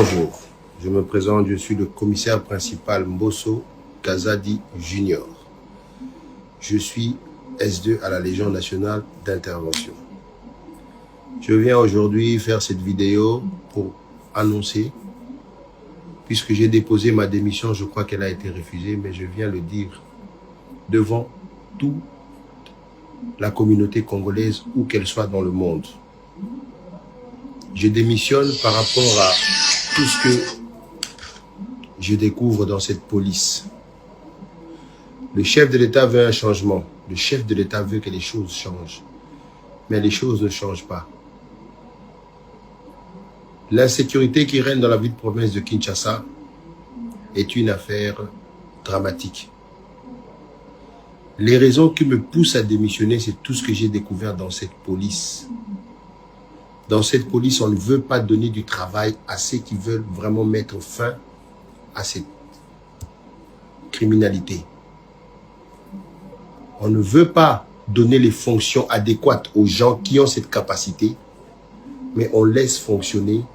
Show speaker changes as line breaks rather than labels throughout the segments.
Bonjour, je me présente, je suis le commissaire principal Mbosso Kazadi Junior. Je suis S2 à la Légion nationale d'intervention. Je viens aujourd'hui faire cette vidéo pour annoncer, puisque j'ai déposé ma démission, je crois qu'elle a été refusée, mais je viens le dire devant toute la communauté congolaise, où qu'elle soit dans le monde. Je démissionne par rapport à tout ce que je découvre dans cette police. Le chef de l'État veut un changement. Le chef de l'État veut que les choses changent. Mais les choses ne changent pas. L'insécurité qui règne dans la ville de province de Kinshasa est une affaire dramatique. Les raisons qui me poussent à démissionner, c'est tout ce que j'ai découvert dans cette police. Dans cette police, on ne veut pas donner du travail à ceux qui veulent vraiment mettre fin à cette criminalité. On ne veut pas donner les fonctions adéquates aux gens qui ont cette capacité, mais on laisse fonctionner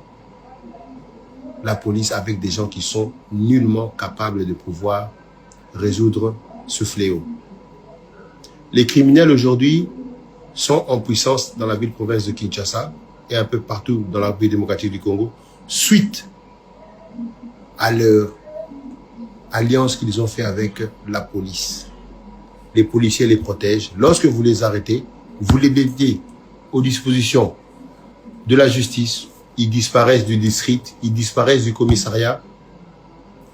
la police avec des gens qui sont nullement capables de pouvoir résoudre ce fléau. Les criminels aujourd'hui sont en puissance dans la ville-province de Kinshasa et un peu partout dans la République démocratique du Congo, suite à leur alliance qu'ils ont fait avec la police. Les policiers les protègent. Lorsque vous les arrêtez, vous les mettez aux dispositions de la justice, ils disparaissent du district, ils disparaissent du commissariat.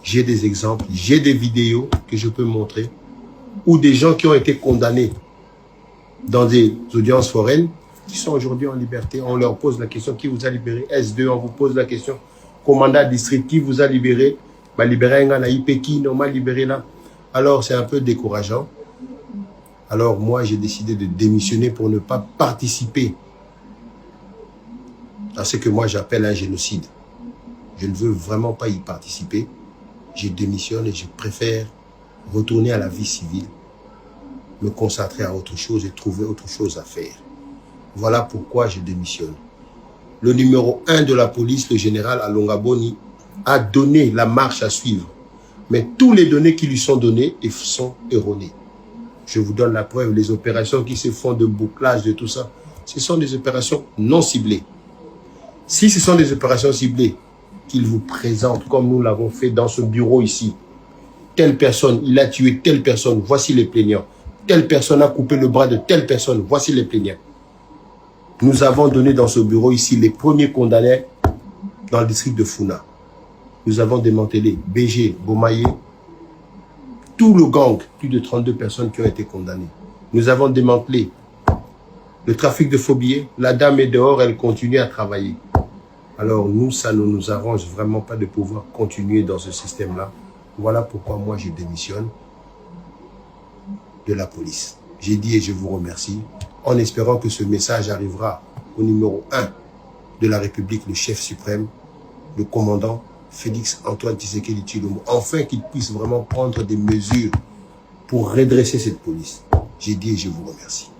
J'ai des exemples, j'ai des vidéos que je peux montrer, où des gens qui ont été condamnés dans des audiences foraines, qui sont aujourd'hui en liberté, on leur pose la question, qui vous a libéré? S2, on vous pose la question, commandant district, qui vous a libéré? Bah, libéré un IP, qui n'a pas libéré là? Alors c'est un peu décourageant. Alors moi j'ai décidé de démissionner pour ne pas participer à ce que moi j'appelle un génocide. Je ne veux vraiment pas y participer. Je démissionne et je préfère retourner à la vie civile, me concentrer à autre chose et trouver autre chose à faire. Voilà pourquoi je démissionne. Le numéro 1 de la police, le général Alonga Boni, a donné la marche à suivre. Mais tous les données qui lui sont données sont erronées. Je vous donne la preuve, les opérations qui se font de bouclage, de tout ça, ce sont des opérations non ciblées. Si ce sont des opérations ciblées qu'il vous présente, comme nous l'avons fait dans ce bureau ici, telle personne, il a tué telle personne, voici les plaignants. Telle personne a coupé le bras de telle personne, voici les plaignants. Nous avons donné dans ce bureau ici les premiers condamnés dans le district de Funa. Nous avons démantelé BG, Bomaye, tout le gang, plus de 32 personnes qui ont été condamnées. Nous avons démantelé le trafic de faux billets. La dame est dehors, elle continue à travailler. Alors nous, ça ne nous arrange vraiment pas de pouvoir continuer dans ce système-là. Voilà pourquoi moi je démissionne de la police. J'ai dit et je vous remercie, en espérant que ce message arrivera au numéro 1 de la République, le chef suprême, le commandant Félix Antoine Tshisekedi Tshilombo, enfin qu'il puisse vraiment prendre des mesures pour redresser cette police. J'ai dit et je vous remercie.